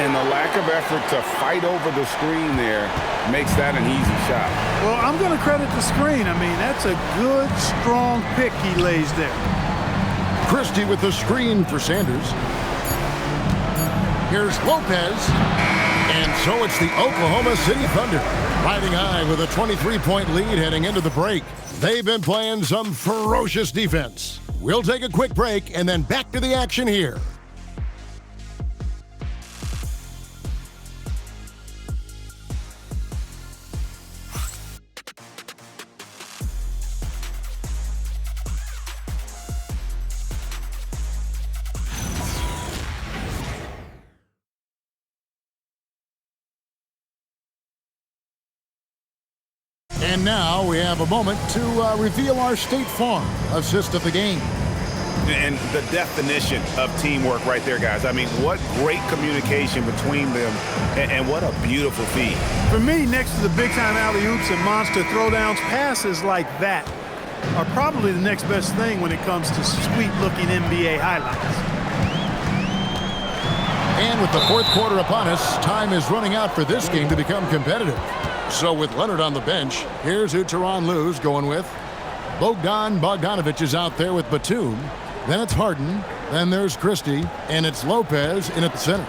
And the lack of effort to fight over the screen there makes that an easy shot. Well, I'm going to credit the screen. I mean, that's a good, strong pick he lays there. Christie with the screen for Sanders. Here's Lopez. And so it's the Oklahoma City Thunder riding high with a 23-point lead heading into the break. They've been playing some ferocious defense. We'll take a quick break and then back to the action here. And now we have a moment to reveal our State Farm assist of the game. And the definition of teamwork right there, guys. I mean, what great communication between them, and what a beautiful feed. For me, next to the big-time alley-oops and monster throwdowns, passes like that are probably the next best thing when it comes to sweet-looking NBA highlights. And with the fourth quarter upon us, time is running out for this game to become competitive. So with Leonard on the bench, here's who Tyronn Lue's going with. Bogdanovich is out there with Batum. Then it's Harden. Then there's Christie. And it's Lopez in at the center.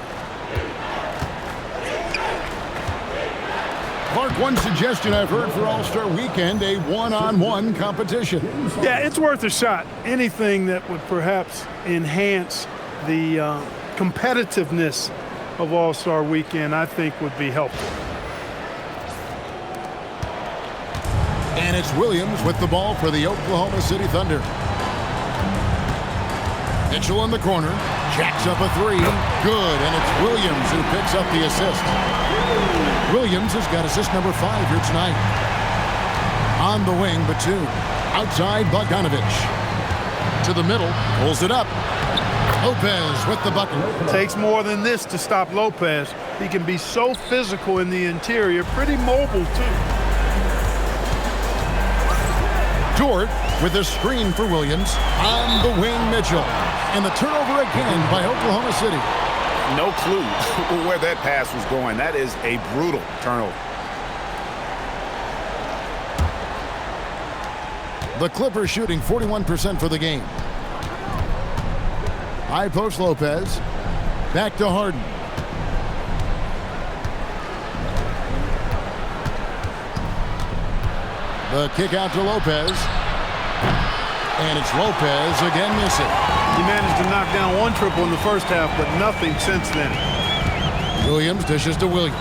Clark, one suggestion I've heard for All-Star Weekend, a one-on-one competition. Yeah, it's worth a shot. Anything that would perhaps enhance the competitiveness of All-Star Weekend, I think would be helpful. And it's Williams with the ball for the Oklahoma City Thunder. Mitchell in the corner, jacks up a three, good, and it's Williams who picks up the assist. Williams has got assist number 5 here tonight. On the wing, Batum. Outside, Bogdanovich. To the middle, pulls it up. Lopez with the bucket. Takes more than this to stop Lopez. He can be so physical in the interior, pretty mobile too. Dort with a screen for Williams. On the wing, Mitchell. And the turnover again by Oklahoma City. No clue where that pass was going. That is a brutal turnover. The Clippers shooting 41% for the game. High post Lopez. Back to Harden. The kick out to Lopez. And it's Lopez again missing. He managed to knock down one triple in the first half, but nothing since then. Williams dishes to Williams.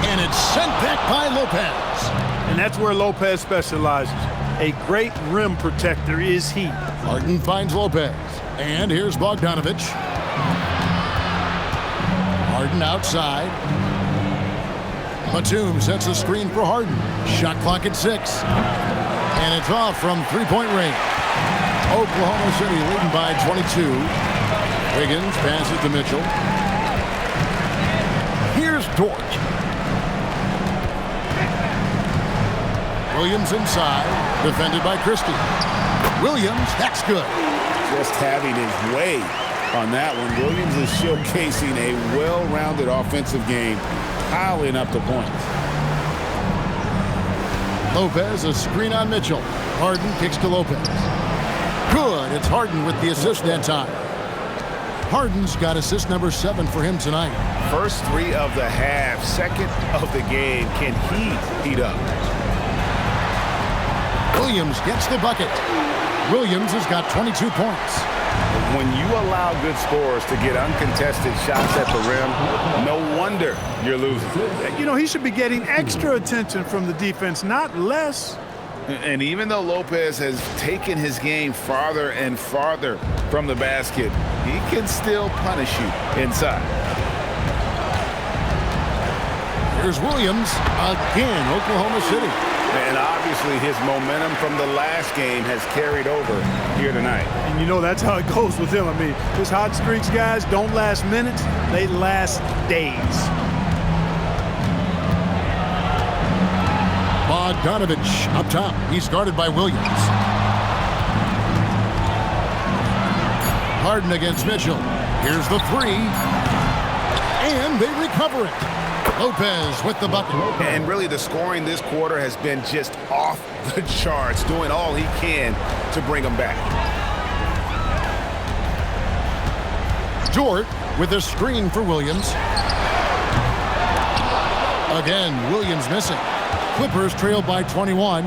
And it's sent back by Lopez. And that's where Lopez specializes. A great rim protector is he. Harden finds Lopez. And here's Bogdanovich. Harden outside. Batum sets a screen for Harden. Shot clock at 6. And it's off from three-point range. Oklahoma City leading by 22. Wiggins passes to Mitchell. Here's Dort. Williams inside, defended by Christie. Williams, that's good. Just having his way on that one. Williams is showcasing a well-rounded offensive game, piling up the points. Lopez, a screen on Mitchell. Harden kicks to Lopez. Good, it's Harden with the assist that time. Harden's got assist number 7 for him tonight. First 3 of the half, second of the game. Can he heat up? Williams gets the bucket. Williams has got 22 points. When you allow good scorers to get uncontested shots at the rim, no wonder you're losing. You know, he should be getting extra attention from the defense, not less. And even though Lopez has taken his game farther and farther from the basket, he can still punish you inside. Here's Williams again, Oklahoma City. And obviously his momentum from the last game has carried over here tonight. And you know that's how it goes with him. I mean, his hot streaks, guys, don't last minutes. They last days. Bogdanovich up top. He's guarded by Williams. Harden against Mitchell. Here's the 3. And they recover it. Lopez with the bucket. And really the scoring this quarter has been just off the charts, doing all he can to bring them back. Dort with a screen for Williams. Again, Williams missing. Clippers trail by 21.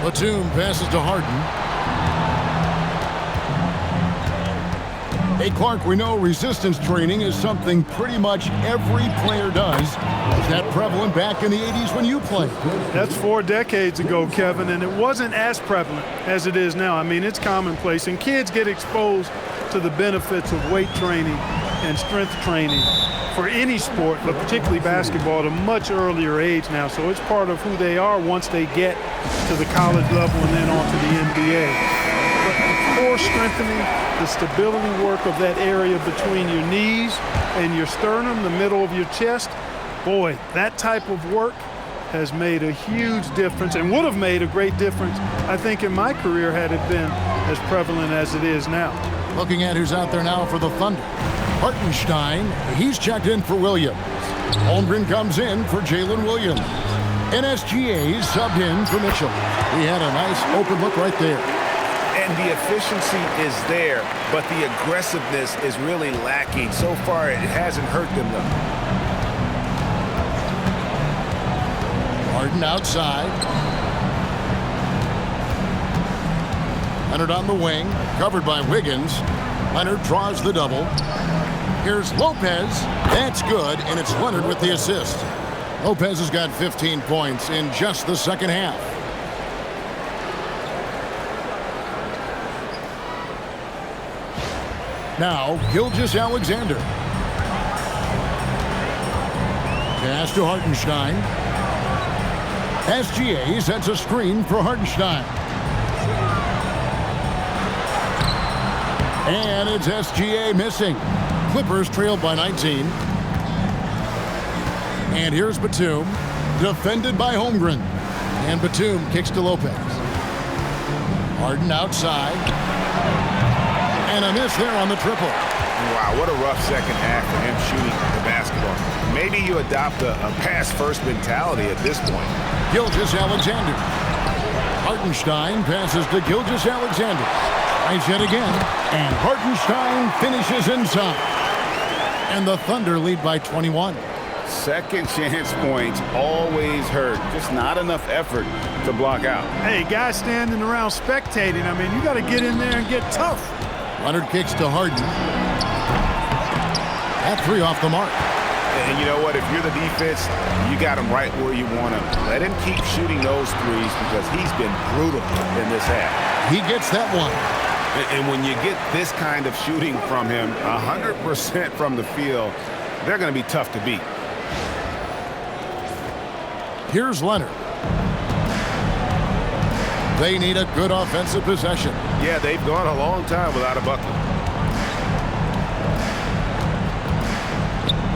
Batum passes to Harden. Hey, Clark, we know resistance training is something pretty much every player does. Was that prevalent back in the 80s when you played? That's 4 decades ago, Kevin, and it wasn't as prevalent as it is now. I mean, it's commonplace, and kids get exposed to the benefits of weight training and strength training for any sport, but particularly basketball, at a much earlier age now. So it's part of who they are once they get to the college level and then on to the NBA. But core strengthening, the stability work of that area between your knees and your sternum, the middle of your chest, boy, that type of work has made a huge difference and would have made a great difference, I think, in my career had it been as prevalent as it is now. Looking at who's out there now for the Thunder. Hartenstein, he's checked in for Williams. Holmgren comes in for Jalen Williams. And SGA subbed in for Mitchell. He had a nice open look right there. And the efficiency is there, but the aggressiveness is really lacking. So far, it hasn't hurt them, though. Harden outside. Leonard on the wing, covered by Wiggins. Leonard draws the double. Here's Lopez. That's good, and it's Leonard with the assist. Lopez has got 15 points in just the second half. Now, Gilgeous-Alexander. Pass to Hartenstein. SGA sets a screen for Hartenstein. And it's SGA missing. Clippers trailed by 19. And here's Batum, defended by Holmgren. And Batum kicks to Lopez. Harden outside. And a miss there on the triple. Wow, what a rough second half for him shooting the basketball. Maybe you adopt a pass-first mentality at this point. Gilgeous-Alexander. Hartenstein passes to Gilgeous-Alexander. Tries yet again. And Hartenstein finishes inside. And the Thunder lead by 21. Second chance points always hurt. Just not enough effort to block out. Hey, guys standing around spectating, I mean, you got to get in there and get tough. Leonard kicks to Harden. That three off the mark. And you know what? If you're the defense, you got him right where you want him. Let him keep shooting those threes because he's been brutal in this half. He gets that one. And when you get this kind of shooting from him, 100% from the field, they're going to be tough to beat. Here's Leonard. They need a good offensive possession. Yeah, they've gone a long time without a bucket.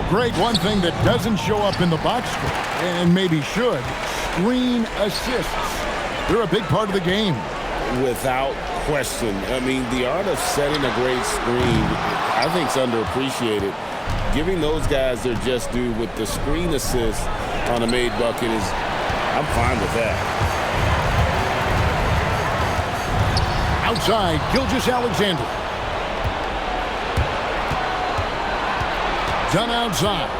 Greg, one thing that doesn't show up in the box score, and maybe should, screen assists. They're a big part of the game. Without question. I mean, the art of setting a great screen, I think, is underappreciated. Giving those guys their just due with the screen assist on a made bucket is, I'm fine with that. Outside, Gilgeous-Alexander. Done outside.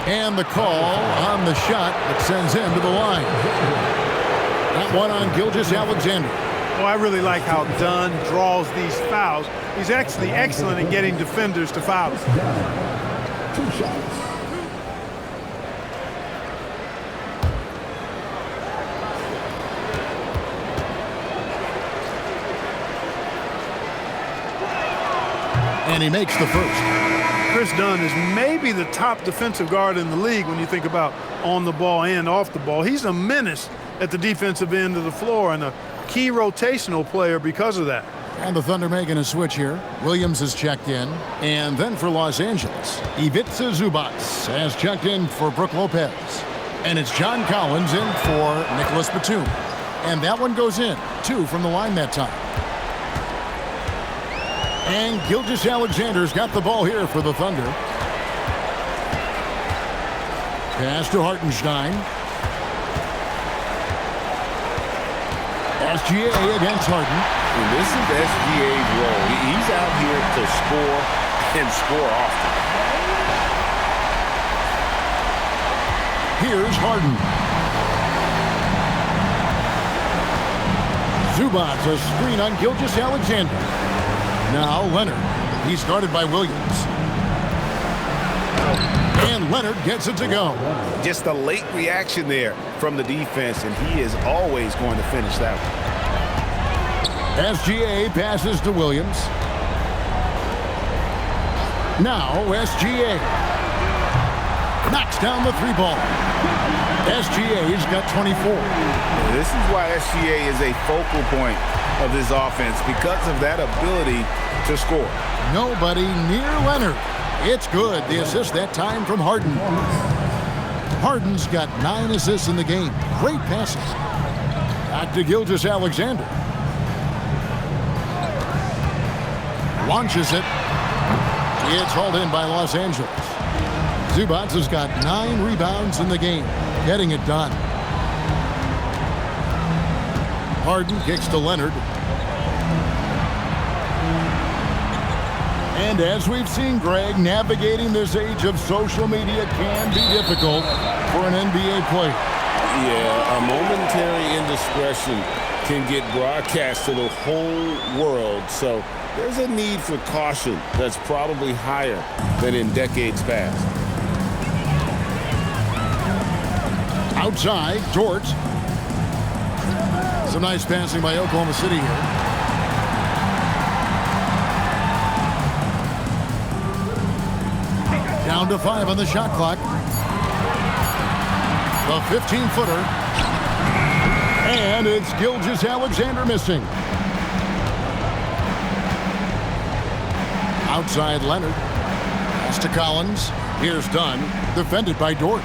And the call on the shot that sends him to the line. That one on Gilgeous-Alexander. Oh, I really like how Dunn draws these fouls. He's actually excellent in getting defenders to foul. 2 shots. And he makes the first. Chris Dunn is maybe the top defensive guard in the league when you think about on the ball and off the ball. He's a menace at the defensive end of the floor and a key rotational player because of that. And the Thunder making a switch here. Williams has checked in. And then for Los Angeles, Ivica Zubac has checked in for Brook Lopez. And it's John Collins in for Nicholas Batum. And that one goes in. 2 from the line that time. And Gilgeous-Alexander's got the ball here for the Thunder. Pass to Hartenstein. SGA against Harden. And this is SGA's role. He's out here to score and score often. Here's Harden. Zubac a screen on Gilgeous-Alexander. Now Leonard. He's guarded by Williams. And Leonard gets it to go. Just a late reaction there from the defense, and he is always going to finish that one. SGA passes to Williams. Now SGA knocks down the 3-ball. SGA's got 24. This is why SGA is a focal point of this offense, because of that ability to score. Nobody near Leonard. It's good. The assist that time from Harden. Harden's got 9 assists in the game. Great passes. Back to Gilgeous-Alexander. Launches it. It's hauled in by Los Angeles. Zubac has got 9 rebounds in the game. Getting it done. Harden kicks to Leonard. And as we've seen, Greg, navigating this age of social media can be difficult for an NBA player. Yeah, a momentary indiscretion can get broadcast to the whole world. So there's a need for caution that's probably higher than in decades past. Outside, Dort. Some nice passing by Oklahoma City here. Down to 5 on the shot clock. The 15-footer. And it's Gilgeous-Alexander missing. Outside Leonard. Pass to Collins. Here's Dunn. Defended by Dort.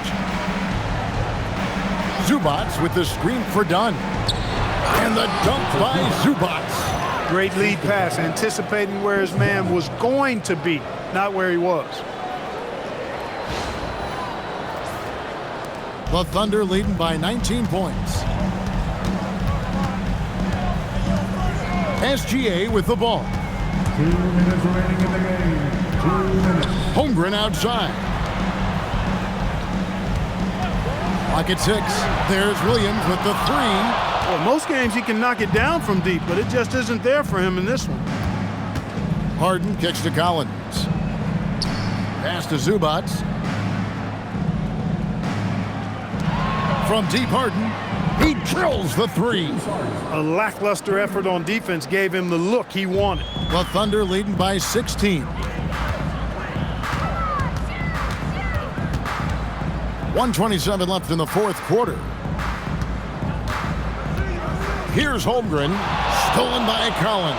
Zubats with the screen for Dunn. And the dunk by Zubats. Great lead pass, anticipating where his man was going to be, not where he was. The Thunder leading by 19 points. SGA with the ball. 2 minutes remaining in the game. 2 minutes. Holmgren outside. Clock at 6. There's Williams with the 3. Well, most games he can knock it down from deep, but it just isn't there for him in this one. Harden kicks to Collins. Pass to Zubats. From deep, Harden. He drills the 3. A lackluster effort on defense gave him the look he wanted. The Thunder leading by 16. 1:27 left in the fourth quarter. Here's Holmgren, stolen by Collins.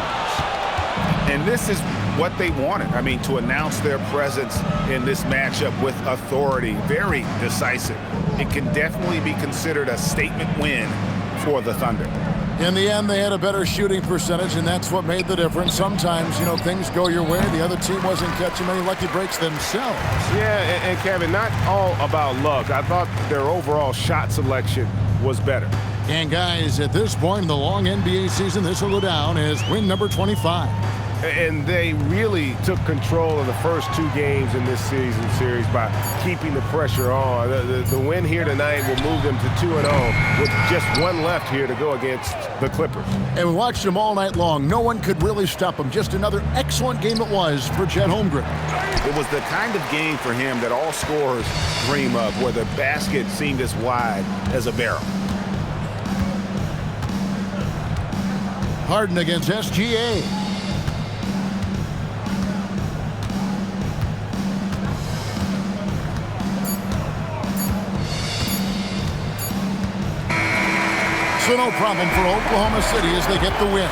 And this is what they wanted. I mean, to announce their presence in this matchup with authority, very decisive. It can definitely be considered a statement win for the Thunder. In the end, they had a better shooting percentage, and that's what made the difference. Sometimes, things go your way. The other team wasn't catching many lucky breaks themselves. Yeah, and Kevin, not all about luck. I thought their overall shot selection was better. And guys, at this point in the long NBA season, this will go down as win number 25. And they really took control of the first 2 games in this series by keeping the pressure on. The win here tonight will move them to 2-0 with just 1 left here to go against the Clippers. And we watched them all night long. No one could really stop them. Just another excellent game it was for Chet Holmgren. It was the kind of game for him that all scorers dream of, where the basket seemed as wide as a barrel. Harden against SGA. So no problem for Oklahoma City as they get the win.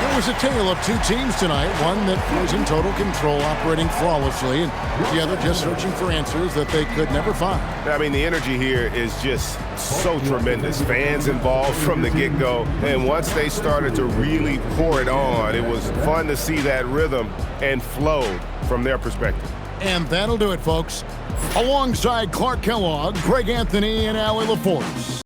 It was a tale of 2 teams tonight, one that was in total control, operating flawlessly, and the other just searching for answers that they could never find. I mean, the energy here is just so tremendous. Fans involved from the get-go, and once they started to really pour it on, it was fun to see that rhythm and flow from their perspective. And that'll do it, folks. Alongside Clark Kellogg, Greg Anthony, and Allie LaForce.